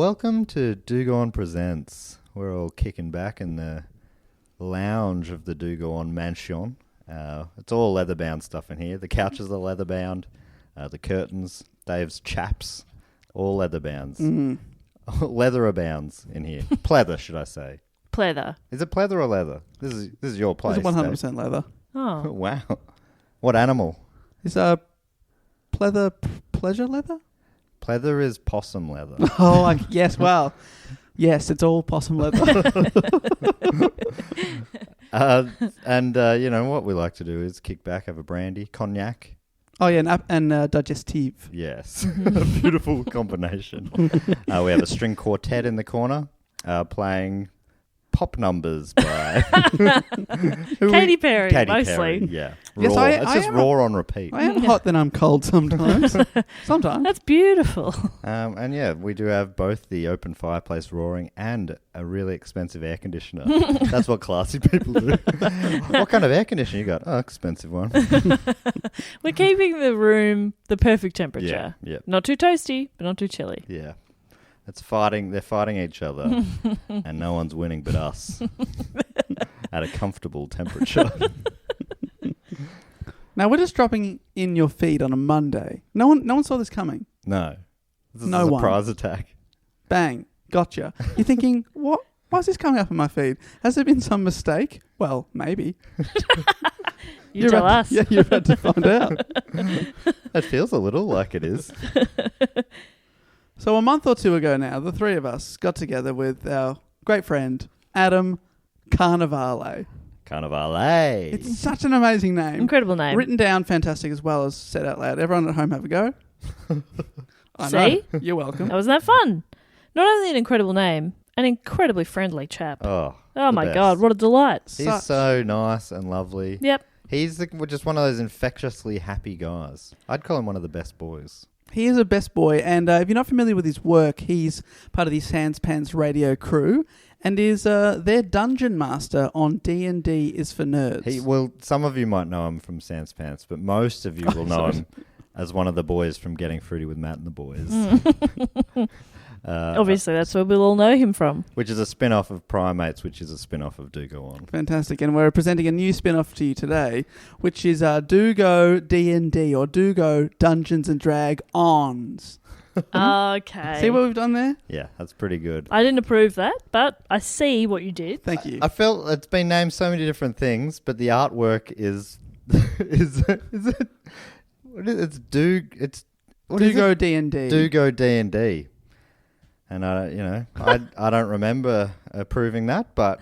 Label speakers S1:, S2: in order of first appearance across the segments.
S1: Welcome to Do Go On Presents. We're all kicking back in the lounge of the Do Go On mansion. It's all leather-bound stuff in here. The couches are leather-bound. The curtains, Dave's chaps, all leather-bounds. Leather-abounds in here. Pleather, should I say.
S2: Pleather.
S1: Is it pleather or leather? This is your place.
S3: It's 100% leather.
S2: Oh.
S1: Wow. What animal?
S3: Is pleather pleasure leather?
S1: Pleather is possum leather.
S3: Oh, yes, well, yes, it's all possum leather.
S1: And you know, what we like to do is kick back, have a brandy, cognac.
S3: Oh, yeah, and digestive.
S1: Yes. Beautiful combination. We have a string quartet in the corner playing pop numbers by
S2: Katy Perry,
S1: Katy
S2: mostly.
S1: Perry, yeah.
S3: Yes,
S1: Raw. It's just raw on repeat.
S3: I am hot, then I'm cold sometimes. Sometimes.
S2: That's beautiful.
S1: And yeah, we do have both the open fireplace roaring and a really expensive air conditioner. That's what classy people do. What kind of air conditioner you got? Oh, expensive one.
S2: We're keeping the room the perfect temperature.
S1: Yeah.
S2: Not too toasty, but not too chilly.
S1: Yeah. They're fighting each other and no one's winning but us at a comfortable temperature.
S3: Now, we're just dropping in your feed on a Monday. No one saw this coming.
S1: No. This is
S3: No
S1: a
S3: one.
S1: surprise attack.
S3: Bang. Gotcha. You're thinking, what? Why is this coming up in my feed? Has there been some mistake? Well, maybe.
S2: You tell us.
S3: Yeah, you're about to find out.
S1: It feels a little like it is.
S3: So a month or two ago now, the three of us got together with our great friend, Adam Carnivale.
S1: Carnivale.
S3: It's such an amazing name.
S2: Incredible name.
S3: Written down fantastic as well as said out loud. Everyone at home have a go. I
S2: See?
S3: know. You're welcome.
S2: Wasn't that fun? Not only an incredible name, an incredibly friendly chap.
S1: Oh
S2: my
S1: best.
S2: God, what a delight.
S1: He's so nice and lovely.
S2: Yep.
S1: He's just one of those infectiously happy guys. I'd call him one of the best boys.
S3: He is a best boy, and if you're not familiar with his work, he's part of the Sans Pants radio crew and is their dungeon master on D&D is for Nerds.
S1: Some of you might know him from Sans Pants, but most of you will know him as one of the boys from Getting Fruity with Matt and the Boys.
S2: Obviously, that's where we'll all know him from.
S1: Which is a spin-off of Primates, which is a spin-off of Do Go On.
S3: Fantastic, and we're presenting a new spin-off to you today, which is Do Go D&D, or Do Go Dungeons and Drag-Ons.
S2: Okay.
S3: See what we've done there?
S1: Yeah, that's pretty good.
S2: I didn't approve that, but I see what you did.
S3: Thank you.
S1: I felt it's been named so many different things, but the artwork is it's Do
S3: Go D&D.
S1: Do Go D&D. And I don't remember approving that, but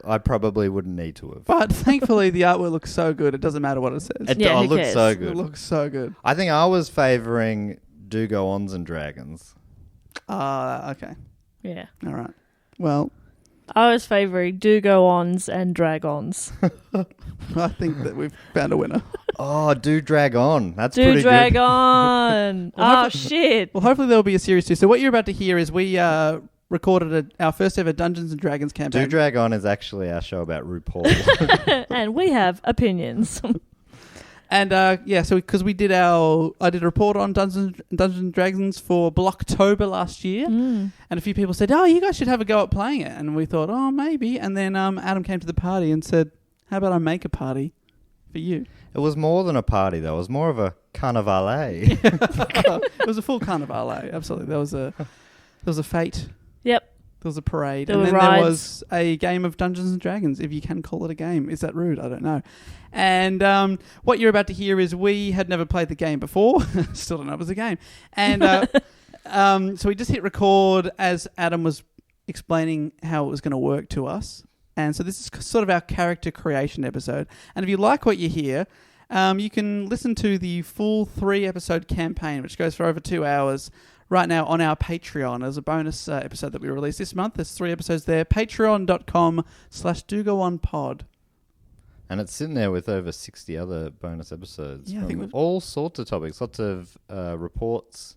S1: I probably wouldn't need to have.
S3: But thankfully, the artwork looks so good, it doesn't matter what it says.
S1: It
S2: who
S1: looks
S2: cares?
S1: so good.
S3: It looks so good.
S1: I think I was favouring Do Go Ons and Dragons.
S3: Okay.
S2: Yeah.
S3: All right. Well,
S2: I was favouring do-go-ons and drag-ons.
S3: I think that we've found a winner.
S1: Oh, Do Drag On. That's pretty good.
S2: Do-drag-on. Oh, shit.
S3: Well, hopefully there'll be a series 2. So what you're about to hear is we recorded our first ever Dungeons and Dragons campaign.
S1: Do Drag On is actually our show about RuPaul.
S2: And we have opinions.
S3: And so because I did a report on Dungeons and Dragons for Blocktober last year, and a few people said, "Oh, you guys should have a go at playing it." And we thought, "Oh, maybe." And then Adam came to the party and said, "How about I make a party for you?"
S1: It was more than a party, though. It was more of a carnivale.
S3: It was a full carnivale. Absolutely, there was a fete.
S2: Yep.
S3: There was a parade,
S2: There
S3: and
S2: were
S3: then
S2: rides.
S3: there was a game of Dungeons and Dragons, if you can call it a game. Is that rude? I don't know. And what you're about to hear is we had never played the game before. Still don't know it was a game. And so we just hit record as Adam was explaining how it was going to work to us. And so this is sort of our character creation episode. And if you like what you hear, you can listen to the full 3-episode campaign, which goes for over 2 hours, right now on our Patreon as a bonus episode that we released this month. There's 3 episodes there. Patreon.com/dogoonpod.
S1: And it's sitting there with over 60 other bonus episodes.
S3: Yeah, I think
S1: all sorts of topics, lots of reports,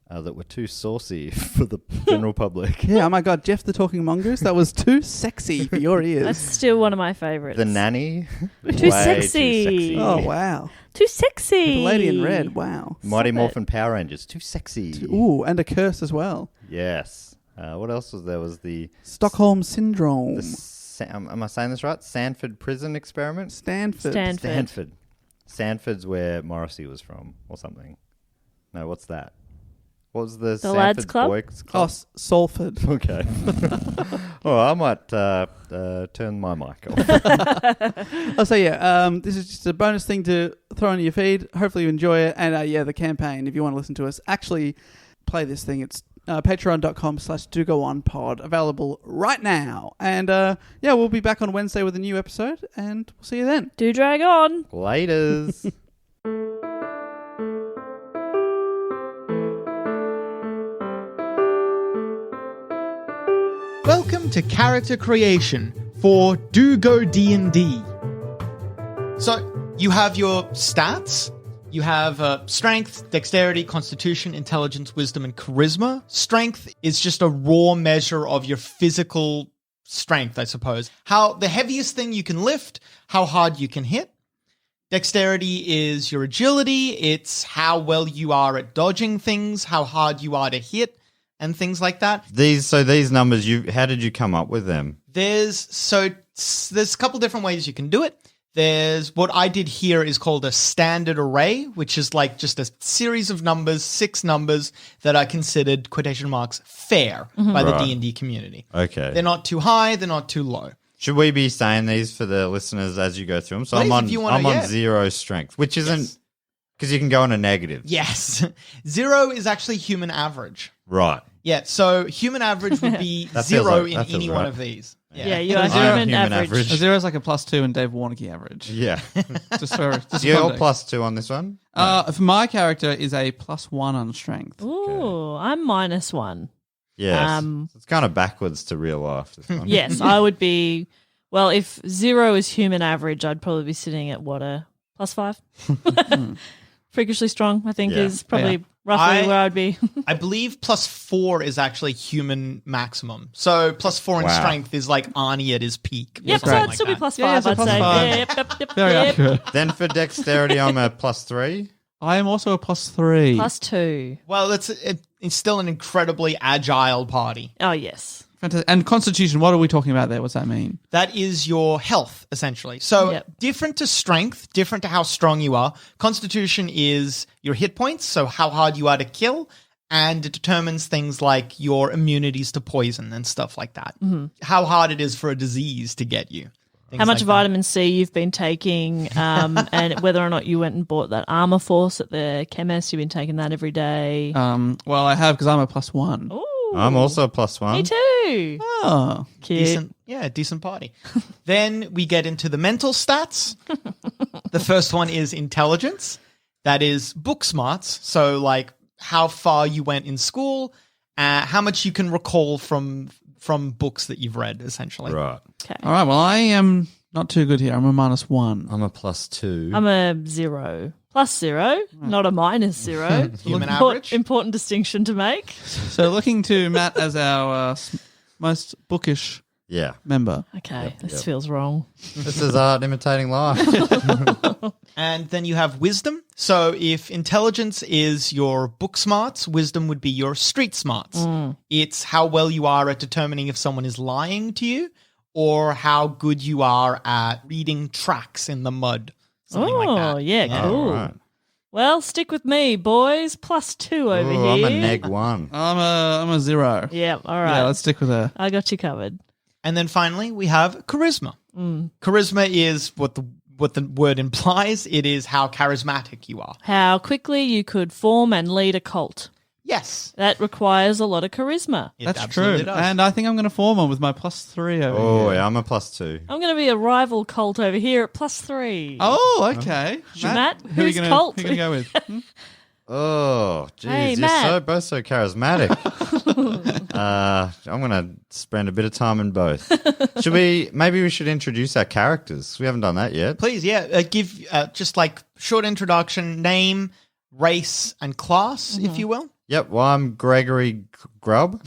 S1: that were too saucy for the general public.
S3: Yeah, oh my God, Jeff the Talking Mongoose, that was too sexy for your ears.
S2: That's still one of my favourites.
S1: The Nanny.
S2: Too
S1: Way
S2: sexy.
S1: Too sexy.
S3: Oh, wow.
S2: Too sexy.
S3: The Lady in Red, wow.
S1: Mighty
S2: Stop
S1: Morphin Power Rangers. Too sexy.
S3: Ooh, and a curse as well.
S1: Yes. What else was there? Was the
S3: Stockholm Syndrome.
S1: am I saying this right? Sanford Prison Experiment?
S3: Stanford.
S1: Sanford's where Morrissey was from, or something. No, what's that? What was the Sanford
S2: Lads Club?
S1: Boys
S3: Oh,
S1: Club?
S3: Salford.
S1: Okay. Well, I might turn my mic off.
S3: Oh, so yeah, this is just a bonus thing to throw into your feed. Hopefully you enjoy it. And yeah, the campaign, if you want to listen to us actually play this thing, it's patreon.com/dogoonpod, available right now. And yeah, we'll be back on Wednesday with a new episode, and we'll see you then.
S2: Do drag on.
S1: Laters.
S4: Welcome to Character Creation for Do Go D&D. So, you have your stats. You have strength, dexterity, constitution, intelligence, wisdom, and charisma. Strength is just a raw measure of your physical strength, I suppose. How the heaviest thing you can lift, how hard you can hit. Dexterity is your agility. It's how well you are at dodging things, how hard you are to hit, and things like that.
S1: These numbers, how did you come up with them?
S4: There's a couple different ways you can do it. There's what I did here is called a standard array, which is like just a series of numbers, 6 numbers that are considered quotation marks fair by the
S1: Right.
S4: D&D community.
S1: Okay.
S4: They're not too high, they're not too low.
S1: Should we be saying these for the listeners as you go through them? So
S4: Please,
S1: I'm
S4: if you wanna,
S1: on
S4: yeah.
S1: 0 strength, which isn't because you can go on a negative.
S4: Yes. 0 is actually human average.
S1: Right.
S4: Yeah, so human average would be
S1: That feels
S4: 0
S1: like-
S4: in
S1: that feels
S4: any one
S1: right.
S4: of these.
S2: Yeah, you are
S1: I am
S2: human
S1: human
S2: average.
S1: average.
S3: A 0 is like a +2 and Dave Warnocky average.
S1: Yeah.
S3: Just for
S1: You're
S3: context.
S1: +2 on this one?
S3: For my character is a +1 on strength.
S2: Ooh, I'm -1.
S1: Yes. It's kind of backwards to real life. This one.
S2: Yes, I would be. Well, if 0 is human average, I'd probably be sitting at what, a +5? Freakishly strong, I think,
S1: Yeah.
S2: is probably
S3: Yeah.
S2: roughly where I'd be.
S4: I believe +4 is actually human maximum. So +4 in
S1: Wow.
S4: strength is like Arnie at his peak. or
S2: Yep, so
S4: something
S2: I'd
S4: like
S2: still be
S4: that.
S2: +5,
S3: Yeah, so
S2: I'd say.
S3: +5.
S2: Yep.
S3: Very accurate.
S1: Then for dexterity, I'm a +3.
S3: I am also a +3.
S2: +2.
S4: Well, it's still an incredibly agile party.
S2: Oh, yes.
S3: Fantastic. And constitution, what are we talking about there? What's that mean?
S4: That is your health, essentially. So
S2: Yep.
S4: different to strength, different to how strong you are. Constitution is your hit points, so how hard you are to kill, and it determines things like your immunities to poison and stuff like that. How hard it is for a disease to get you. Things
S2: How much
S4: like that.
S2: vitamin C you've been taking, and whether or not you went and bought that Armour Force at the chemist. You've been taking that every day.
S3: Well, I have because I'm a +1.
S2: Ooh,
S1: I'm also a +1.
S2: me too.
S3: Oh.
S2: Cute.
S4: Decent party. Then we get into the mental stats. The first one is intelligence. That is book smarts. So like how far you went in school, how much you can recall from books that you've read, essentially.
S1: Right.
S2: Okay.
S3: All right, well, I am not too good here. I'm a -1.
S1: I'm a +2.
S2: I'm a 0. +0, not a -0.
S4: Human average.
S2: Important distinction to make.
S3: So looking to Matt as our most bookish
S1: Yeah.
S3: member.
S2: Okay, this feels wrong.
S1: This is art imitating life.
S4: And then you have wisdom. So if intelligence is your book smarts, wisdom would be your street smarts. It's how well you are at determining if someone is lying to you or how good you are at reading tracks in the mud. Something like
S2: Oh,
S4: that.
S2: yeah, cool.
S1: All right.
S2: Well, stick with me, boys. +2 over
S1: Ooh,
S2: here.
S1: I'm a -1.
S3: I'm a 0.
S2: Yeah, all right.
S3: Yeah, let's stick with her.
S2: I got you covered.
S4: And then finally, we have charisma. Charisma is what the word implies. It is how charismatic you are.
S2: How quickly you could form and lead a cult.
S4: Yes,
S2: That requires a lot of charisma.
S4: it
S3: That's
S4: absolutely
S3: true.
S4: does.
S3: And I think I'm going to form one with my +3 over
S1: Oh,
S3: here.
S1: yeah, I'm a +2.
S2: I'm going to be a rival cult over here at +3.
S3: Oh, okay.
S2: Matt,
S3: who are you
S2: whose
S3: gonna,
S2: cult?
S3: Who are you going to go with?
S1: Oh, geez,
S2: Hey,
S1: you're
S2: Matt.
S1: both so charismatic. I'm going to spend a bit of time in both. Maybe we should introduce our characters. We haven't done that yet.
S4: Please, give just like short introduction, name, race, and class, if you will.
S1: Yep, well, I'm Gregory Grubb.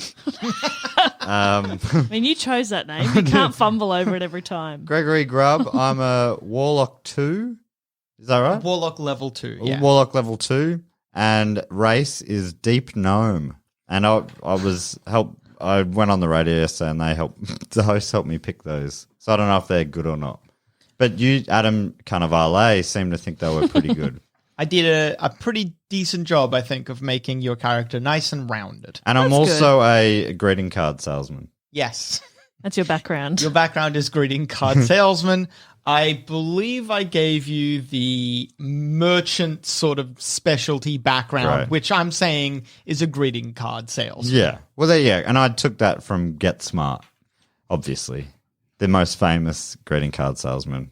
S2: I mean, you chose that name. You can't fumble over it every time.
S1: Gregory Grubb. I'm a Warlock 2. Is that right?
S4: Warlock level 2. Yeah.
S1: Warlock level 2. And race is Deep Gnome. And I went on the radio yesterday and the host helped me pick those. So I don't know if they're good or not. But you, Adam Carnivale, seem to think they were pretty good.
S4: I did a pretty decent job, I think, of making your character nice and rounded.
S1: And I'm also a greeting card salesman.
S4: Yes.
S2: That's your background.
S4: Your background is greeting card salesman. I believe I gave you the merchant sort of specialty background,
S1: Right.
S4: which I'm saying is a greeting card sales.
S1: Yeah. Well, and I took that from Get Smart, obviously. The most famous greeting card salesman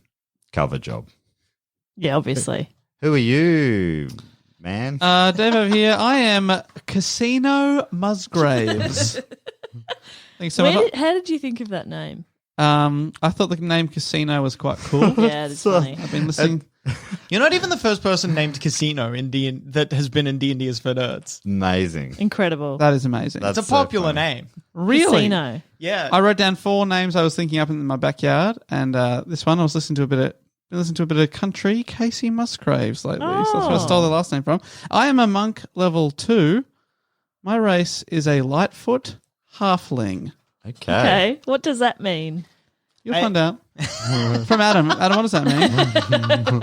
S1: cover job.
S2: Yeah, obviously.
S1: Who are you, man?
S3: Dave over here. I am Casino Musgraves. Thanks so much.
S2: How did you think of that name?
S3: I thought the name Casino was quite cool.
S2: Yeah, it's funny.
S3: I've been listening.
S4: You're not even the first person named Casino in that has been in D&D as for Nerds.
S1: Amazing.
S2: Incredible.
S3: That is amazing.
S1: That's
S4: It's a
S1: so
S4: popular
S1: funny.
S4: name.
S3: Really?
S2: Casino.
S4: Yeah.
S3: I wrote down 4 names I was thinking up in my backyard, and this one I was listening to a bit of country, Kacey Musgraves lately. So that's where I stole the last name from. I am a monk level 2. My race is a Lightfoot halfling.
S2: Okay. What does that mean?
S3: You'll find out. From Adam. Adam, what does that mean?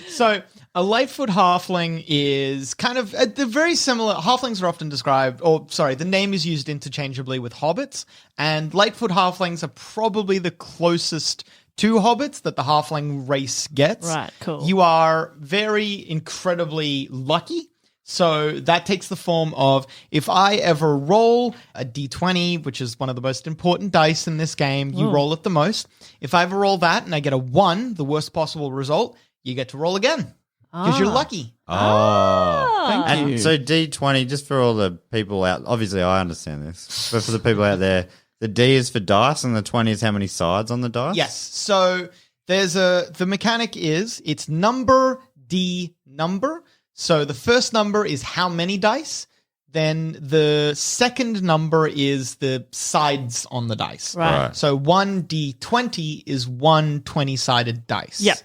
S4: So a Lightfoot halfling is kind of they're very similar. Halflings are often described, the name is used interchangeably with hobbits, and Lightfoot halflings are probably the closest to hobbits that the halfling race gets.
S2: Right, cool.
S4: You are very incredibly lucky. So that takes the form of if I ever roll a d20, which is one of the most important dice in this game, you roll it the most. If I ever roll that and I get a 1, the worst possible result, you get to roll again because you're lucky.
S1: Oh.
S3: Thank you.
S1: So D20, just for all the people out, obviously I understand this, but for the people out there, the D is for dice and the 20 is how many sides on the dice?
S4: Yes. So the mechanic is it's number, D, number. So the first number is how many dice. Then the second number is the sides on the dice.
S2: Right.
S4: So 1d20 is 1 20-sided dice.
S2: Yep.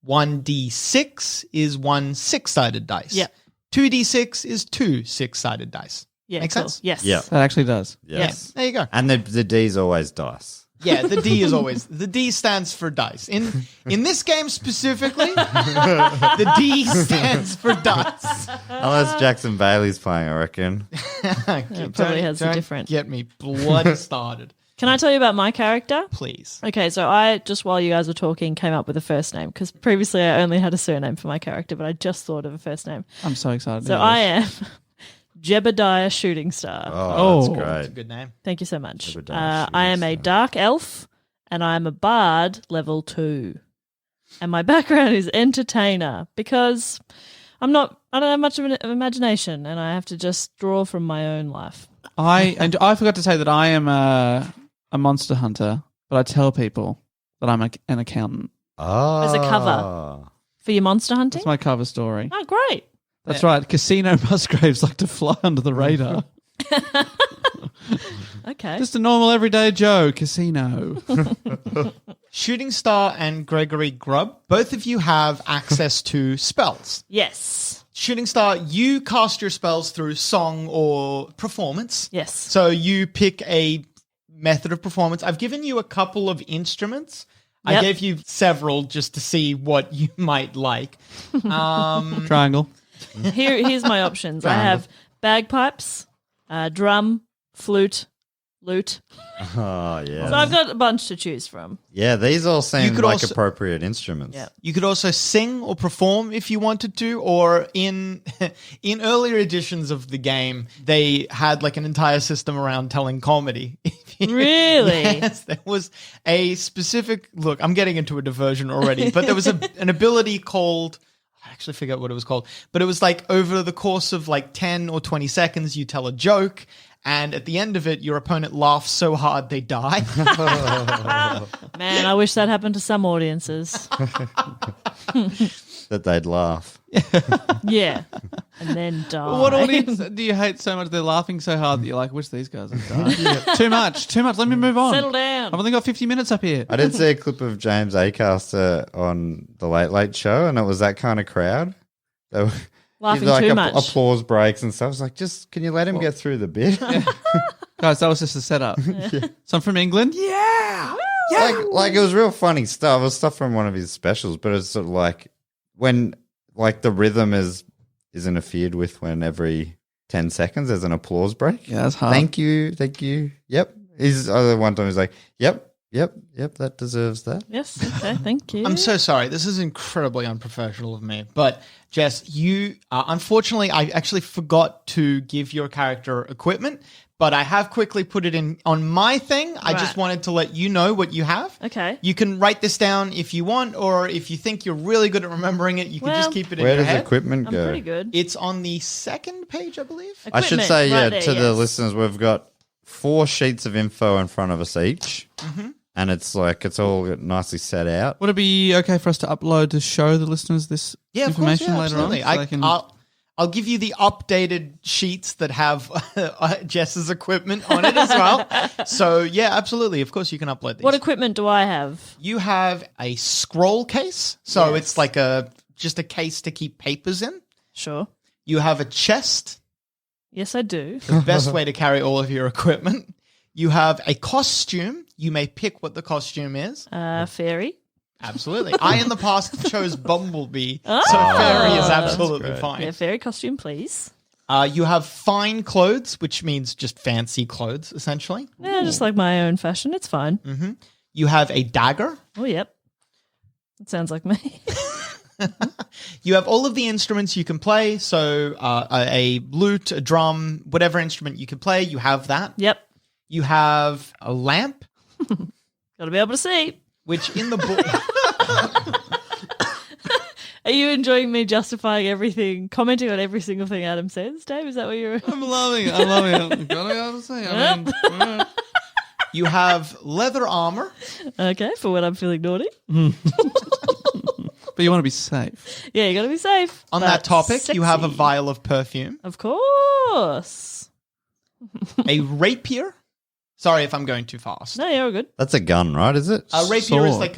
S4: 1d6 is 1 6-sided dice.
S2: Yep.
S4: 2d6 is 2 6-sided dice.
S2: Yeah,
S4: Make
S2: cool.
S4: sense?
S2: Yes.
S1: Yeah.
S3: That actually does.
S1: Yes.
S4: There you go.
S1: And the D's always dice.
S4: Yeah, the D is always the D stands for dice. In this game specifically, the D stands for dice.
S1: Unless Jackson Bailey's playing, I reckon.
S2: It probably has a different.
S4: Get me bloody started,
S2: Can I tell you about my character?
S4: please.
S2: Okay, so I, just while you guys were talking, came up with a first name because previously I only had a surname for my character, but I just thought of a first name.
S3: I'm so excited.
S2: So I am Jebediah Shooting Star.
S1: Oh, that's
S3: Oh.
S1: great.
S4: Good name.
S2: Thank you so much.
S1: Jebediah
S2: I am
S1: Shooting
S2: a dark elf and I am a bard level 2. And my background is entertainer because I don't have much of an imagination and I have to just draw from my own life.
S3: I forgot to say that I am a monster hunter, but I tell people that I'm an accountant.
S1: Oh.
S2: As a cover. For your monster hunting?
S3: That's my cover story.
S2: Oh, great.
S3: That's right. Casino Musgraves like to fly under the radar.
S2: Okay.
S3: Just a normal everyday Joe, Casino.
S4: Shooting Star and Gregory Grubb, both of you have access to spells.
S2: Yes.
S4: Shooting Star, you cast your spells through song or performance.
S2: Yes.
S4: So you pick a method of performance. I've given you a couple of instruments. I
S2: Yep.
S4: gave you several just to see what you might like.
S3: Triangle.
S2: Here's my options. I have bagpipes, drum, flute, lute.
S1: Oh, yeah.
S2: So I've got a bunch to choose from.
S1: Yeah, these all seem
S4: could
S1: like
S4: also-
S1: appropriate instruments.
S2: Yeah.
S4: You could also sing or perform if you wanted to, or in earlier editions of the game, they had like an entire system around telling comedy.
S2: Really?
S4: Yes, there was a specific look. I'm getting into a diversion already, but there was an ability called. I actually forget what it was called, but it was like over the course of like 10 or 20 seconds, you tell a joke. And at the end of it, your opponent laughs so hard they die.
S2: Man, I wish that happened to some audiences.
S1: That they'd laugh.
S2: Yeah. and then die.
S3: What audience do you hate so much? They're laughing so hard that you're like, wish these guys had died. Too much. Let me move on.
S2: Settle down.
S3: I've only got 50 minutes up here.
S1: I did see a clip of James Acaster on the Late Late Show, and it was that kind of crowd. They were
S2: Laughing
S1: like
S2: too much.
S1: applause breaks and stuff. I was like, just can you let him get through the bit?
S3: Guys, that was just a setup. So I'm from England. Yeah.
S1: Like it was real funny stuff. It was stuff from one of his specials, but it's sort of like when like the rhythm is interfered with when every 10 seconds there's an applause break.
S3: Yeah, that's hard.
S1: Thank you. Yep. He's one time he's like, yep, that deserves that.
S2: Yes, okay, thank you.
S4: I'm so sorry. This is incredibly unprofessional of me. But, Jess, you unfortunately, I actually forgot to give your character equipment, but I have quickly put it in on my thing. I just wanted to let you know what you have.
S2: Okay.
S4: You can write this down if you want, or if you think you're really good at remembering it, you can just keep it in
S1: Where
S4: your
S1: does
S4: head.
S1: equipment
S2: I'm
S1: go?
S2: pretty good.
S4: It's on the second page, I believe.
S1: I should
S2: Equipment,
S1: say,
S2: right there,
S1: to the
S2: yes.
S1: listeners, we've got 4 sheets of info in front of us each. Mm-hmm. And it's all nicely set out.
S3: Would it be okay for us to upload to show the listeners this information later on?
S4: Absolutely.
S3: So they can...
S4: I'll give you the updated sheets that have Jess's equipment on it as well. So, yeah, absolutely. Of course, you can upload these.
S2: What equipment do I have?
S4: You have a scroll case. So it's like just a case to keep papers in.
S2: Sure.
S4: You have a chest.
S2: Yes, I do.
S4: The best way to carry all of your equipment. You have a costume. You may pick what the costume is.
S2: Fairy.
S4: Absolutely. I, in the past, chose Bumblebee, so fairy is absolutely fine.
S2: Yeah, fairy costume, please.
S4: You have fine clothes, which means just fancy clothes, essentially.
S2: Yeah, just like my own fashion. It's fine.
S4: Mm-hmm. You have a dagger.
S2: Oh, yep. That sounds like me.
S4: You have all of the instruments you can play, so a lute, a drum, whatever instrument you can play, you have that.
S2: Yep.
S4: You have a lamp.
S2: Got to be able to see.
S4: Which in the book...
S2: Are you enjoying me justifying everything, commenting on every single thing Adam says, Dave? Is that what you're...
S3: I'm loving it. I've got to be able to say. I mean, right.
S4: You have leather armor.
S2: Okay, for when I'm feeling naughty.
S3: But you want to be safe.
S2: Yeah, you got to be safe.
S4: On
S2: but
S4: that topic, you have a
S2: sexy.
S4: vial of perfume.
S2: Of course.
S4: A rapier. Sorry if I'm going too fast.
S2: No, you're all good.
S1: That's a gun, right? Is it?
S4: A rapier is
S3: Sword.
S4: like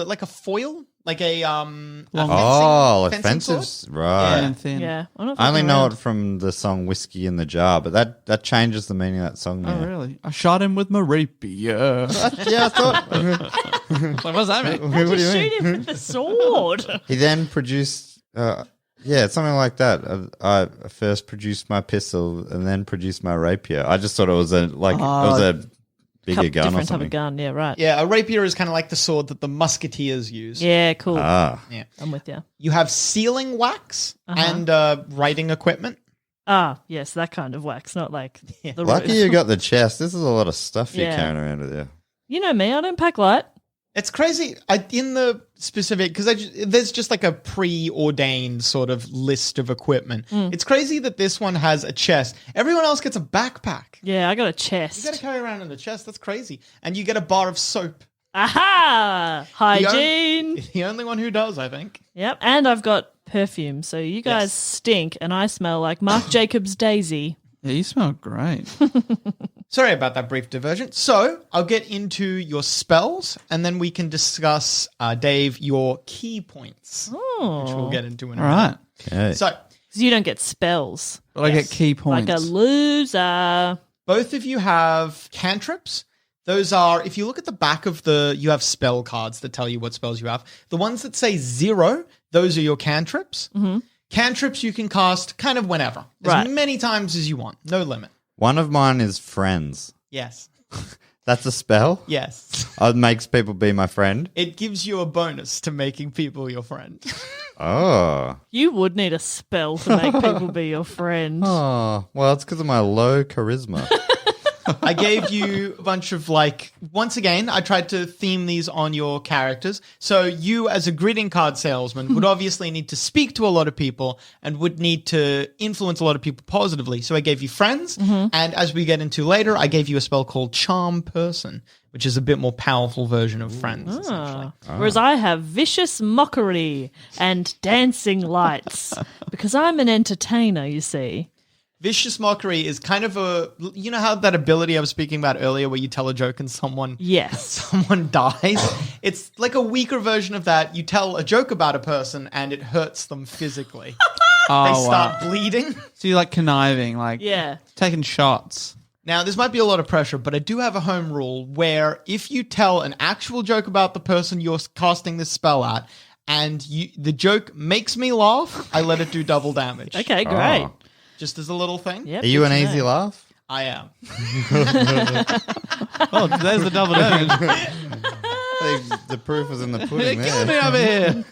S4: like a foil, like a fencing,
S1: like
S4: fencing sword.
S1: fences, right?
S3: And thin.
S2: Yeah. I'm not
S1: I only
S2: fucking
S1: know
S2: around.
S1: it from the song "Whiskey in the Jar," but that changes the meaning of that song.
S3: Oh,
S1: Now.
S3: really? I shot him with my rapier.
S1: Yeah, I thought.
S3: Like, what does that mean?
S1: What do you
S2: Just
S1: mean?
S2: shoot him with the sword.
S1: He then produced, something like that. I first produced my pistol and then produced my rapier. I just thought it was a bigger gun or
S2: Different type
S1: something.
S2: of gun. Yeah, right.
S4: Yeah, a rapier is kind of like the sword that the musketeers use.
S2: Yeah, cool.
S1: Ah,
S4: Yeah.
S2: I'm with you.
S4: You have sealing wax and writing equipment.
S2: Ah, yes, that kind of wax, not like the
S1: lucky
S2: roof.
S1: you got the chest. This is a lot of stuff you're
S2: Yeah.
S1: carrying around with you.
S2: You know me, I don't pack light.
S4: It's crazy. In the specific, because there's just like a preordained sort of list of equipment. It's crazy that this one has a chest. Everyone else gets a backpack.
S2: Yeah, I got a
S4: You
S2: chest.
S4: got to carry around in a chest. That's crazy. And you get a bar of soap.
S2: Aha! Hygiene.
S4: The only one who does, I think.
S2: Yep, and I've got perfume. So you guys stink, and I smell like Marc Jacobs Daisy.
S3: Yeah, you smell great.
S4: Sorry about that brief diversion. So I'll get into your spells, and then we can discuss, Dave, your key points, which we'll get into in a
S3: All
S4: minute.
S3: right.
S1: Okay.
S4: So
S2: Because you don't get spells.
S3: But I get key points.
S2: Like a loser.
S4: both of you have cantrips. Those are, if you look at the back of you have spell cards that tell you what spells you have. The ones that say 0, those are your cantrips. Mm-hmm. Cantrips you can cast kind of whenever. As many times as you want. No limit.
S1: One of mine is friends.
S4: Yes.
S1: That's a spell?
S4: Yes.
S1: It makes people be my friend.
S4: It gives you a bonus to making people your friend.
S1: Oh.
S2: You would need a spell to make people be your friend.
S1: Oh. Well, it's because of my low charisma.
S4: I gave you a bunch of once again, I tried to theme these on your characters. So you as a greeting card salesman would obviously need to speak to a lot of people and would need to influence a lot of people positively. So I gave you friends. And as we get into later, I gave you a spell called Charm Person, which is a bit more powerful version of friends, essentially.
S2: Whereas I have vicious mockery and dancing lights because I'm an entertainer, you see.
S4: Vicious mockery is kind of you know how that ability I was speaking about earlier where you tell a joke and someone dies? It's like a weaker version of that. You tell a joke about a person and it hurts them physically. They start bleeding.
S3: So you're like conniving, taking shots.
S4: Now, this might be a lot of pressure, but I do have a home rule where if you tell an actual joke about the person you're casting this spell at and the joke makes me laugh, I let it do double damage.
S2: Okay, great.
S4: Just as a little thing.
S2: Yep,
S1: Are you an easy laugh?
S4: I am.
S3: Oh, there's the double damage.
S1: The proof was in the pudding
S3: Kill me
S1: there.
S3: over here.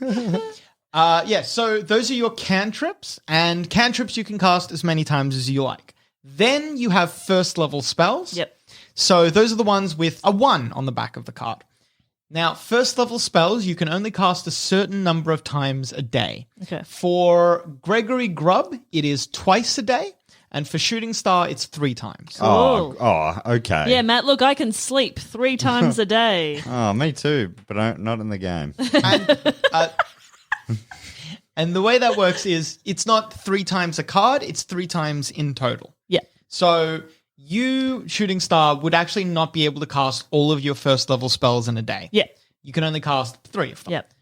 S4: Yeah, so those are your cantrips, and cantrips you can cast as many times as you like. Then you have first level spells.
S2: Yep.
S4: So those are the ones with a 1 on the back of the card. Now, first level spells you can only cast a certain number of times a day.
S2: Okay.
S4: For Gregory Grubb, it is twice a day, and for Shooting Star, it's 3 times.
S2: Cool.
S1: Okay.
S2: Yeah, Matt, look, I can sleep 3 times a day.
S1: Oh, me too, but not in the game.
S4: And the way that works is it's not 3 times a card, it's 3 times in total.
S2: Yeah.
S4: So you, Shooting Star, would actually not be able to cast all of your first level spells in a day.
S2: Yeah.
S4: You can only cast 3 of them.
S2: Yep.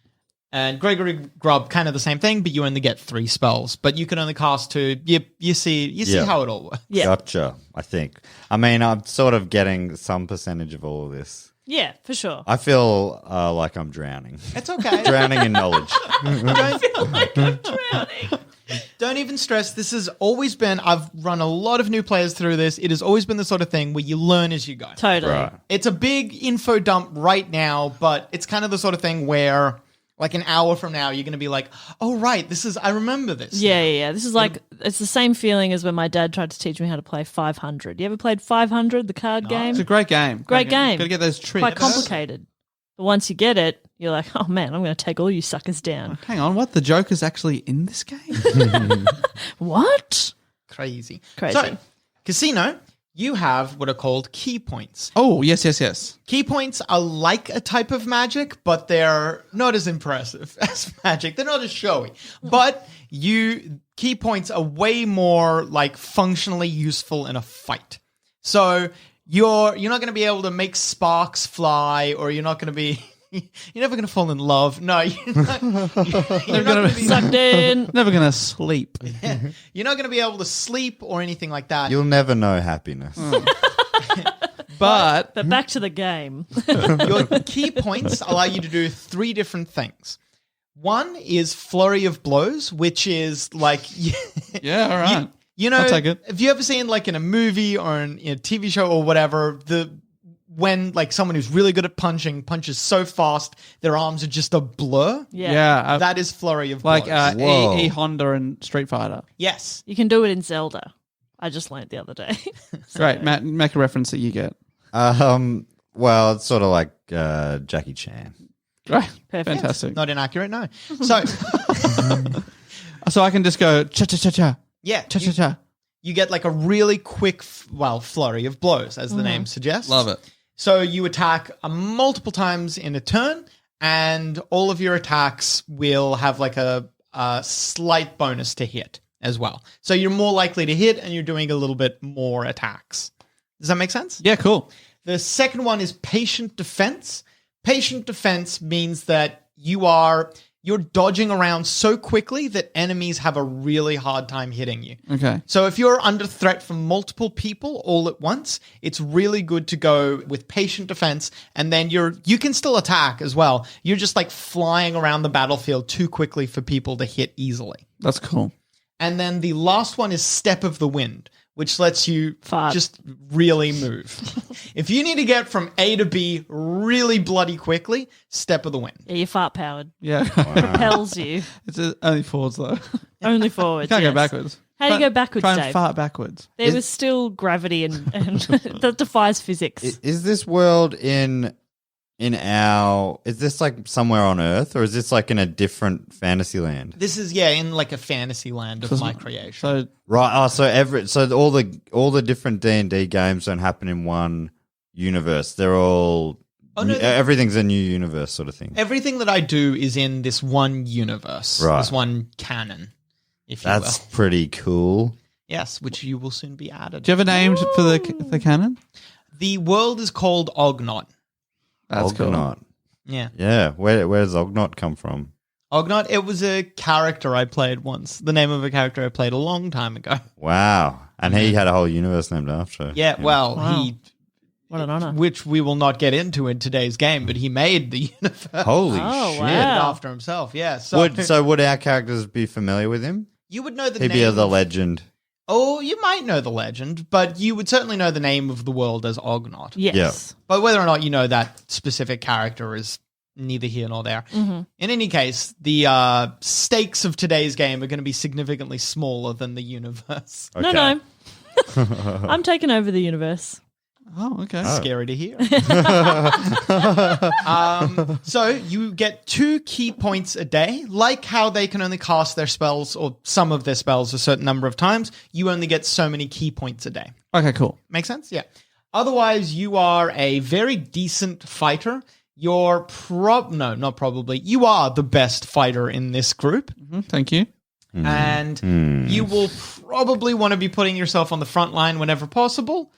S4: And Gregory Grubb, kind of the same thing, but you only get 3 spells. But you can only cast 2. You see how it all works.
S2: Yeah.
S1: Gotcha, I think. I mean, I'm sort of getting some percentage of all of this.
S2: Yeah, for sure.
S1: I feel like I'm drowning.
S4: It's okay.
S1: Drowning in knowledge.
S2: I feel like I'm drowning.
S4: Don't even stress. This has always been, I've run a lot of new players through this. It has always been the sort of thing where you learn as you go.
S2: Totally.
S1: Right.
S4: It's a big info dump right now, but it's kind of the sort of thing where like an hour from now, you're going to be like, oh, right, I remember this.
S2: Yeah. This is it's the same feeling as when my dad tried to teach me how to play 500. You ever played 500, the card game?
S3: It's a great game.
S2: Great game.
S3: Got to get those tricks.
S2: Quite complicated. But once you get it, you're like, oh man, I'm going to take all you suckers down.
S3: Hang on, what? The Joker's actually in this game?
S2: What?
S4: Crazy.
S2: Crazy.
S4: So, Casino, you have what are called key points.
S3: Oh, yes.
S4: Key points are like a type of magic, but they're not as impressive as magic. They're not as showy. But key points are way more like functionally useful in a fight. So you're not going to be able to make sparks fly, or you're not going to be you're never going to fall in love. No, you're not going to be
S2: Sucked in.
S3: Never going to sleep.
S4: You're not going to be able to sleep or anything like that.
S1: You'll never know happiness.
S3: But
S2: But back to the game.
S4: Your key points allow you to do 3 different things. One is Flurry of Blows, which is like...
S3: yeah, all right.
S4: You know,
S3: I'll take it.
S4: have you ever seen like in a movie or in a TV show or whatever, when like someone who's really good at punching punches so fast, their arms are just a blur?
S2: Yeah.
S4: That is Flurry of
S3: Like
S4: Blows.
S1: Whoa.
S3: E Honda and Street Fighter.
S4: Yes.
S2: You can do it in Zelda. I just learned the other day.
S3: Great, Matt, make a reference that you get.
S1: Well, it's sort of like Jackie Chan.
S3: Great,
S2: Perfect.
S3: fantastic.
S4: Not inaccurate, no. So,
S3: So I can just go cha-cha-cha-cha,
S4: yeah.
S3: cha-cha-cha.
S4: You get like a really quick, flurry of blows, as the name suggests.
S3: Love it.
S4: So you attack multiple times in a turn, and all of your attacks will have like a slight bonus to hit as well. So you're more likely to hit, and you're doing a little bit more attacks. Does that make sense?
S3: Yeah, cool.
S4: The second one is patient defense. Patient defense means that you're dodging around so quickly that enemies have a really hard time hitting you.
S3: Okay.
S4: So if you're under threat from multiple people all at once, it's really good to go with patient defense, and then you can still attack as well. You're just like flying around the battlefield too quickly for people to hit easily.
S3: That's cool.
S4: And then the last one is Step of the Wind, which lets you
S2: Fart.
S4: just really move. If you need to get from A to B really bloody quickly, Step of the Wind.
S2: Yeah, you're fart powered.
S3: Yeah.
S2: Propels you.
S3: It's only forwards, though.
S2: Only forward.
S3: Can't
S2: yes.
S3: go backwards.
S2: How do you go backwards,
S3: Try and
S2: Dave?
S3: fart backwards.
S2: There was still gravity and that defies physics.
S1: Is this world in our? Is this like somewhere on Earth, or is this like in a different fantasy land?
S4: This is in like a fantasy land of my creation.
S3: So
S1: Right. Oh, so all the different D&D games don't happen in one universe. They're all.
S4: Oh, no,
S1: everything's a new universe sort of thing.
S4: Everything that I do is in this one universe,
S1: Right.
S4: this one canon, if you
S1: That's
S4: will.
S1: pretty cool.
S4: Yes, which you will soon be added.
S3: do you have a name for the canon?
S4: The world is called Ognot.
S3: That's cool.
S1: Ognot.
S4: Yeah.
S1: Yeah. Where does Ognot come from?
S4: Ognot, it was a character I played once. The name of a character I played a long time ago.
S1: Wow. And he had a whole universe named after.
S4: Yeah, well,
S2: Wow.
S4: he...
S2: What an honor.
S4: Which we will not get into in today's game, but he made the universe.
S1: Holy
S2: Oh,
S1: shit.
S2: wow.
S4: After himself, yeah. So,
S1: Would our characters be familiar with him?
S4: you would know the
S1: He'd
S4: name.
S1: be the legend.
S4: Oh, you might know the legend, but you would certainly know the name of the world as Ognot.
S2: Yes.
S1: Yeah.
S4: But whether or not you know that specific character is neither here nor there.
S2: Mm-hmm.
S4: In any case, the stakes of today's game are going to be significantly smaller than the universe.
S1: Okay.
S2: No. I'm taking over the universe.
S3: Oh, okay.
S4: Scary to hear. So you get 2 key points a day. Like how they can only cast their spells or some of their spells a certain number of times, you only get so many key points a day.
S3: Okay, cool.
S4: Make sense? Yeah. Otherwise, you are a very decent fighter. You're not probably. You are the best fighter in this group.
S3: Thank you.
S4: And you will probably want to be putting yourself on the front line whenever possible.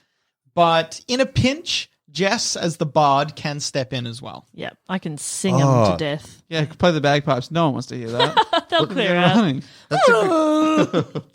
S4: But in a pinch, Jess, as the bard, can step in as well.
S2: Yep. I can sing them to death.
S3: Yeah, play the bagpipes. No one wants to hear that.
S2: They'll clear out.
S3: Running.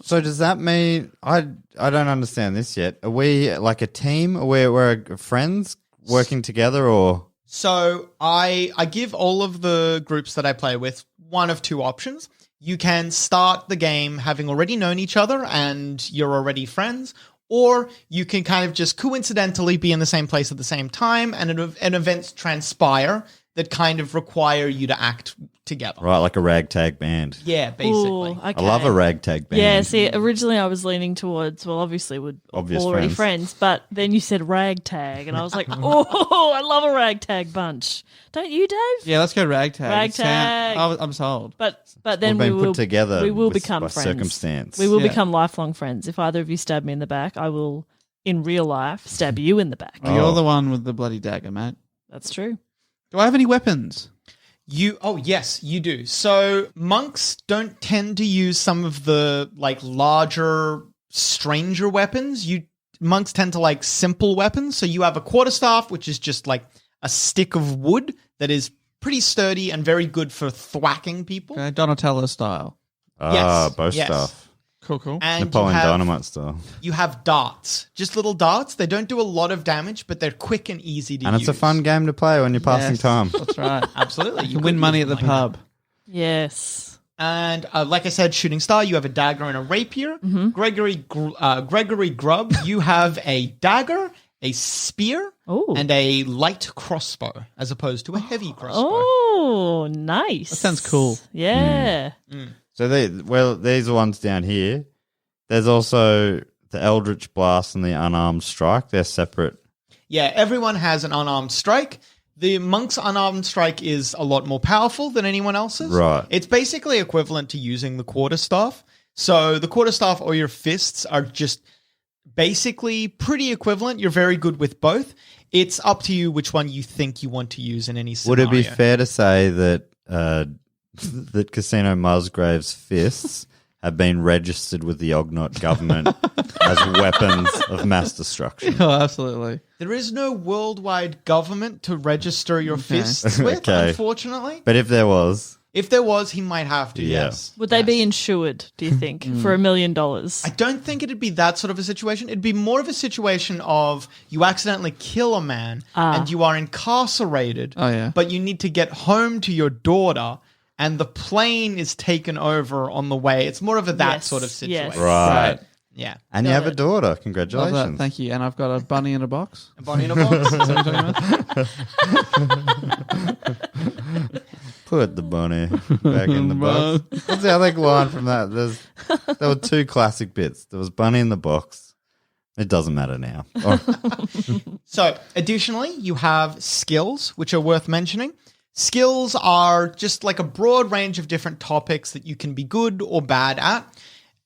S1: So does that mean I don't understand this yet? Are we like a team? We're friends working together, or
S4: So I give all of the groups that I play with one of 2 options. You can start the game having already known each other and you're already friends, or you can kind of just coincidentally be in the same place at the same time and events transpire that kind of require you to act together.
S1: right, like a ragtag band?
S4: Yeah, basically.
S2: Ooh, okay.
S1: I love a ragtag band.
S2: Yeah, see, originally I was leaning towards, well, obviously we're
S1: Obvious
S2: already
S1: friends.
S2: friends, but then you said ragtag, and I was like, oh, I love a ragtag bunch. Don't you, Dave?
S3: Yeah, let's go ragtag.
S2: Ragtag.
S3: I'm sold.
S2: But then
S1: We've
S2: we
S1: been put
S2: will
S1: together
S2: we will
S1: with-
S2: become
S1: by
S2: friends.
S1: circumstance.
S2: We will
S3: Yeah.
S2: become lifelong friends. If either of you stab me in the back, I will, in real life, stab you in the back.
S1: Oh.
S3: You're the one with the bloody dagger, mate.
S2: That's true.
S3: Do I have any weapons?
S4: Yes, you do. So monks don't tend to use some of the like larger, stranger weapons. Monks tend to like simple weapons. So you have a quarterstaff, which is just like a stick of wood that is pretty sturdy and very good for thwacking people.
S3: Okay, Donatello style.
S1: Bow
S4: yes.
S1: stuff.
S3: Cool.
S4: And
S1: Napoleon
S4: you have,
S1: Dynamite style.
S4: You have darts, just little darts. They don't do a lot of damage, but they're quick and easy to
S1: And
S4: use.
S1: it's a fun game to play when you're passing
S3: Yes,
S1: time.
S3: That's right.
S4: Absolutely,
S3: You can win money at the pub.
S2: Yes.
S4: And like I said, shooting star, you have a dagger and a rapier. Gregory Grubb, you have a dagger, a spear,
S2: Ooh.
S4: and a light crossbow, as opposed to a heavy crossbow.
S2: Oh, nice.
S3: That sounds cool.
S2: Yeah.
S1: So these are ones down here. There's also the Eldritch Blast and the Unarmed Strike. They're separate.
S4: Yeah, everyone has an unarmed strike. The monk's unarmed strike is a lot more powerful than anyone else's.
S1: Right.
S4: It's basically equivalent to using the quarterstaff. So the quarterstaff or your fists are just basically pretty equivalent. You're very good with both. It's up to you which one you think you want to use in any
S1: Would
S4: scenario.
S1: it be fair to say that that Casino Musgraves' fists have been registered with the Ognot government as weapons of mass destruction?
S3: Oh, absolutely.
S4: There is no worldwide government to register your fists with,
S1: Okay.
S4: unfortunately.
S1: But if there was,
S4: If there was, he might have to,
S1: Yeah.
S4: yes.
S2: Would they be
S4: Yes.
S2: insured, do you think, for $1 million?
S4: I don't think it'd be that sort of a situation. It'd be more of a situation of you accidentally kill a man and you are incarcerated,
S3: Oh, yeah.
S4: but you need to get home to your daughter and the plane is taken over on the way. It's more of that
S2: Yes,
S4: sort of
S2: yes.
S4: situation.
S1: right?
S4: Yeah.
S1: And you have a
S2: it.
S1: daughter.
S3: Love
S1: Congratulations.
S3: that. Thank you. And I've got a bunny in a box.
S4: A bunny in a box.
S3: Is that what you're talking about?
S1: Put the bunny back in the box. What's the other line from that? There were two classic bits. There was bunny in the box. It doesn't matter now.
S4: So, additionally, you have skills, which are worth mentioning. Skills are just like a broad range of different topics that you can be good or bad at.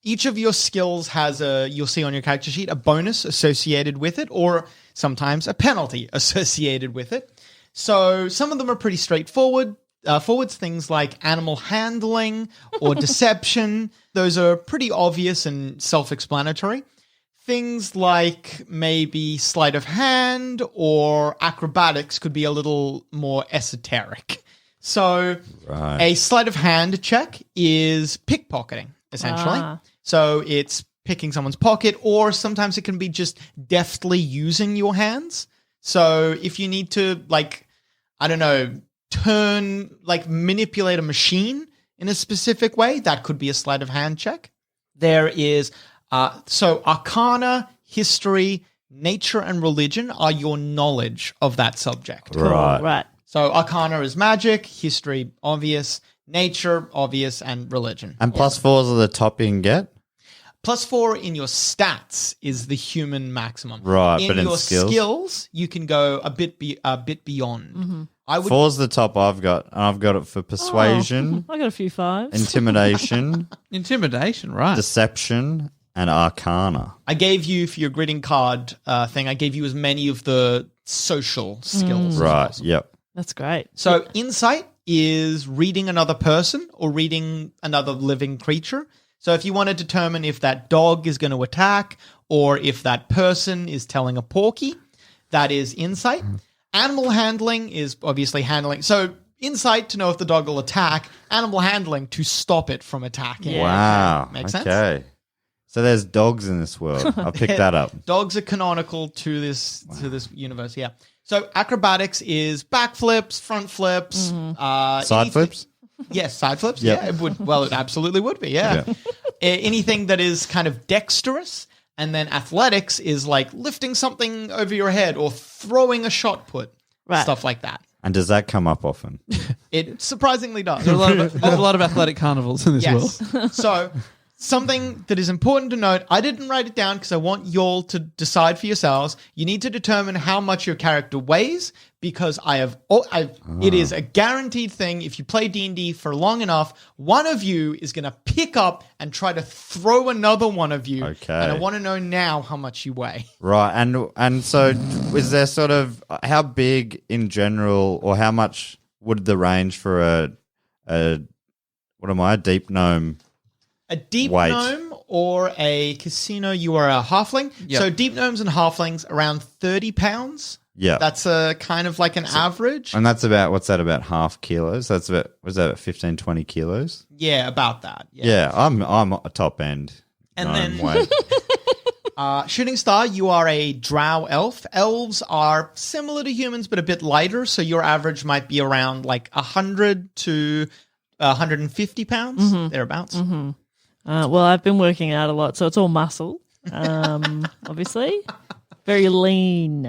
S4: Each of your skills has you'll see on your character sheet, a bonus associated with it, or sometimes a penalty associated with it. So some of them are pretty straightforward. Forwards, things like animal handling or deception. Those are pretty obvious and self-explanatory. Things like maybe sleight of hand or acrobatics could be a little more esoteric. So a sleight of hand check is pickpocketing, essentially. So it's picking someone's pocket, or sometimes it can be just deftly using your hands. So if you need to, like, I don't know, manipulate a machine in a specific way, that could be a sleight of hand check. There is, so Arcana, History, Nature, and Religion are your knowledge of that subject.
S1: Right.
S4: So Arcana is magic, History, obvious, Nature, obvious, and Religion.
S1: And +4s are the top you can get?
S4: +4 in your stats is the human maximum.
S1: Right, but in
S4: your
S1: skills?
S4: you can go a bit beyond.
S2: Mm-hmm.
S4: I would
S1: 4's the top I've got. And I've got it for persuasion,
S2: I got a few 5s.
S1: intimidation,
S3: Intimidation, right.
S1: deception, and arcana.
S4: I gave you for your greeting card thing. I gave you as many of the social skills. as
S1: Right,
S4: possible.
S1: yep.
S2: That's great.
S4: So insight is reading another person or reading another living creature. So if you want to determine if that dog is going to attack or if that person is telling a porky, that is insight. Animal handling is obviously handling. So insight to know if the dog will attack, animal handling to stop it from attacking.
S2: Yeah.
S1: Wow.
S4: Makes sense?
S1: Okay. So there's dogs in this world. I'll pick that up.
S4: Dogs are canonical to this universe, yeah. So acrobatics is backflips, front flips,
S1: Side flips?
S4: Yes, side flips.
S1: Yep.
S4: Yeah, it would. Well, it absolutely would be. Yeah. Anything that is kind of dexterous, and then athletics is like lifting something over your head or throwing a shot put,
S2: Right.
S4: stuff like that.
S1: And does that come up often?
S4: It surprisingly does.
S3: There's a lot of athletic carnivals in this
S4: Yes.
S3: world.
S4: So something that is important to note, I didn't write it down because I want y'all to decide for yourselves. You need to determine how much your character weighs because it is a guaranteed thing. If you play D&D for long enough, one of you is going to pick up and try to throw another one of you.
S1: Okay.
S4: And I want to know now how much you weigh.
S1: Right. And so is there sort of how big in general or how much would the range for a deep gnome?
S4: A deep
S1: Weight.
S4: gnome or a casino, you are a halfling.
S3: Yep.
S4: So deep gnomes and halflings around 30 pounds.
S1: Yeah.
S4: That's a kind of like an average.
S1: And that's about, what's that, about half kilos? That's about, was that about 15, 20 kilos?
S4: Yeah, about that.
S1: Yeah, I'm a top end.
S4: And
S1: gnome
S4: then-
S1: weight.
S4: Shooting Star, you are a drow elf. Elves are similar to humans, but a bit lighter. So your average might be around like 100 to 150 pounds, thereabouts.
S2: Well, I've been working out a lot, so it's all muscle, obviously. Very lean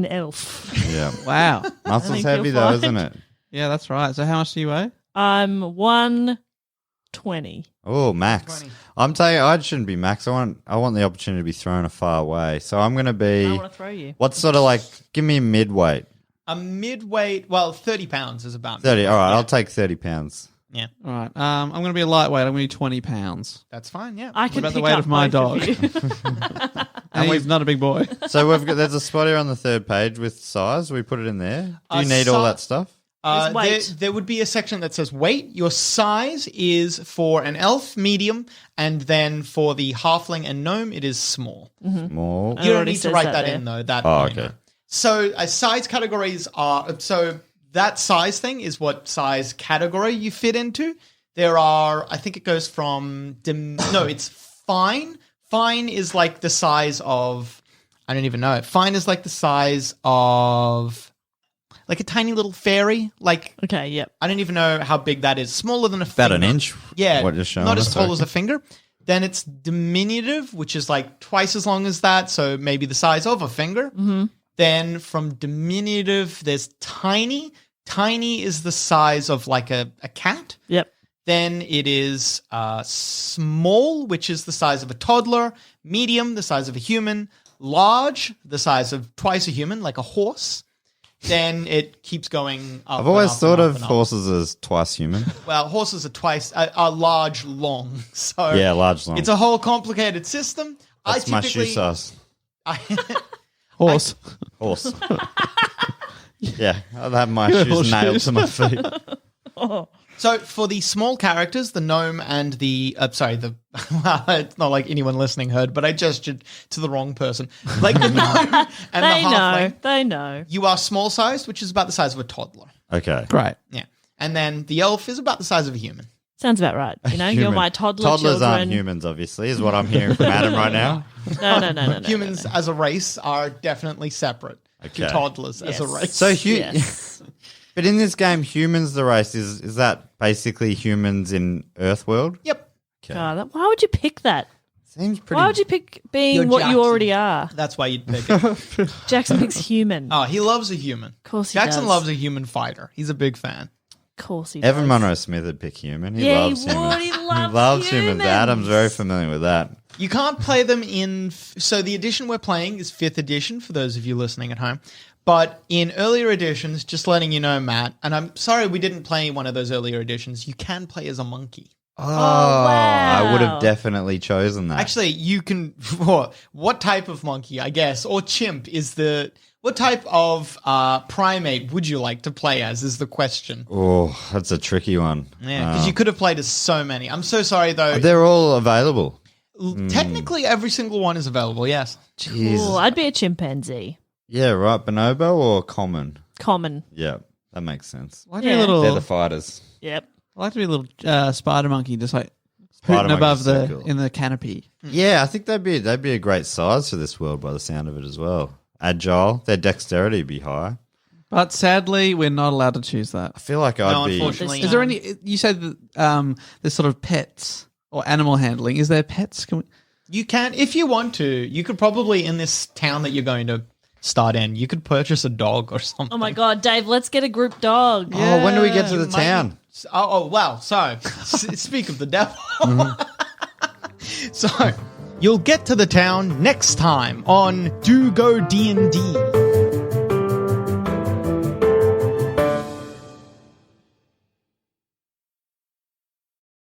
S2: elf.
S1: Yeah.
S3: Wow.
S1: Muscle's
S2: think
S1: heavy
S2: you'll
S1: though,
S2: find-
S1: isn't it?
S3: Yeah, that's right. So how much do you weigh?
S2: I'm 120.
S1: Oh, max.
S4: 20.
S1: I'm telling you, I shouldn't be max. I want the opportunity to be thrown a far away. So I'm going to
S2: I
S1: be,
S2: want to throw you.
S1: what's sort of like, give me a mid-weight.
S4: A midweight, 30 pounds is about
S1: 30. All right,
S4: Yeah.
S1: I'll take 30 pounds.
S4: Yeah,
S3: All right. I'm going to be a lightweight. I'm going to be 20 pounds.
S4: that's fine. Yeah.
S2: I can
S3: about the
S2: pick
S3: weight
S2: up
S3: of my
S2: both
S3: dog?
S2: you.
S3: And he's not a big boy.
S1: So there's a spot here on the third page with size. We put it in there. Do you need all that stuff?
S2: There's weight.
S4: There would be a section that says weight. Your size is for an elf, medium, and then for the halfling and gnome, it is small.
S1: More.
S2: It
S4: You don't
S2: already
S4: need to
S2: says
S4: write
S2: that
S4: that
S2: there.
S4: in though. That
S1: Oh,
S4: I
S1: okay.
S4: know. So size categories are that size thing is what size category you fit into. There are, I think it goes from it's fine. Fine is like the size of, I don't even know it. Fine is like the size of like a tiny little fairy. Like
S2: Okay, yep.
S4: I don't even know how big that is. Smaller than a
S1: About
S4: finger.
S1: an inch?
S4: Yeah,
S1: What you're showing
S4: not as
S1: us,
S4: tall
S1: okay.
S4: as a finger. Then it's diminutive, which is like twice as long as that, so maybe the size of a finger. Mm-hmm. Then from diminutive, there's tiny. Tiny is the size of like a cat.
S2: Yep.
S4: Then it is small, which is the size of a toddler. Medium, the size of a human. Large, the size of twice a human, like a horse. Then it keeps going up.
S1: I've always
S4: and up
S1: thought
S4: and up
S1: of
S4: and up.
S1: horses as twice human.
S4: Well, horses are large, long. So
S1: Yeah, large, long.
S4: It's a whole complicated system.
S1: That's my shoe size.
S3: Horse.
S1: Horse. Yeah, I'll have my
S3: Good
S1: shoes nailed
S3: shoes.
S1: to my feet.
S4: So for the small characters, the gnome and the well, it's not like anyone listening heard, but I gestured to the wrong person. Like the gnome and
S2: They
S4: the halfling,
S2: know. They know.
S4: you are small sized, which is about the size of a toddler.
S1: Okay.
S3: Great.
S4: Yeah, and then the elf is about the size of a human.
S2: Sounds about right. You know, you're
S1: Human.
S2: my toddler
S1: Toddlers
S2: children.
S1: aren't humans, obviously, is what I'm hearing from Adam right now.
S2: No.
S4: Humans as a race are definitely separate to
S1: Okay.
S4: toddlers as a
S2: Yes.
S4: race.
S1: So
S2: Yes.
S1: But in this game, humans the race is that basically humans in Earthworld?
S4: Yep,
S1: Okay.
S2: God, why would you pick that?
S1: Seems pretty.
S2: Why would you pick being
S4: You're
S2: what you
S4: Jackson.
S2: already are?
S4: that's why you'd pick it.
S2: Jackson picks human.
S4: Oh, he loves a human.
S2: Of course he
S4: Jackson
S2: does.
S4: loves a human fighter. He's a big fan.
S2: Of course he
S1: Evan
S2: does.
S1: Monroe Smith would pick human. He
S2: Yeah,
S1: loves
S2: he
S1: humans.
S2: would. He loves
S1: loves humans.
S2: humans.
S1: Adam's very familiar with that.
S4: You can't play them in. So the edition we're playing is 5th edition for those of you listening at home. But in earlier editions, just letting you know, Matt, and I'm sorry we didn't play one of those earlier editions, you can play as a monkey.
S1: Oh,
S2: wow.
S1: I would have definitely chosen that.
S4: Actually, you can. What type of monkey, I guess, or chimp is the. What type of primate would you like to play as is the question.
S1: Oh, that's a tricky one.
S4: Yeah, because you could have played as so many. I'm so sorry, though.
S1: They're all available.
S4: Technically, every single one is available, yes.
S2: Cool. I'd be a chimpanzee.
S1: Yeah, right. Bonobo or common?
S2: Common.
S1: Yeah, that makes sense.
S3: I like to be
S2: Yeah.
S3: a little.
S1: They're the fighters.
S2: Yep.
S3: I like to be a little spider monkey, just like
S1: Spider
S3: hooting above
S1: monkey's
S3: the
S1: so cool.
S3: in the canopy.
S1: Yeah, I think they'd be a great size for this world by the sound of it as well. Agile, their dexterity would be high.
S3: But sadly, we're not allowed to choose that.
S1: I feel like I'd be.
S4: unfortunately.
S3: Is there any? You said that there's sort of pets or animal handling. Is there pets? Can we,
S4: You can, if you want to, you could probably, in this town that you're going to start in, you could purchase a dog or something.
S2: Oh my God, Dave, let's get a group dog.
S1: Oh, when do we get to the
S4: You might-
S1: town?
S4: Oh, wow. So, speak of the devil. So, you'll get to the town next time on Do Go D&D.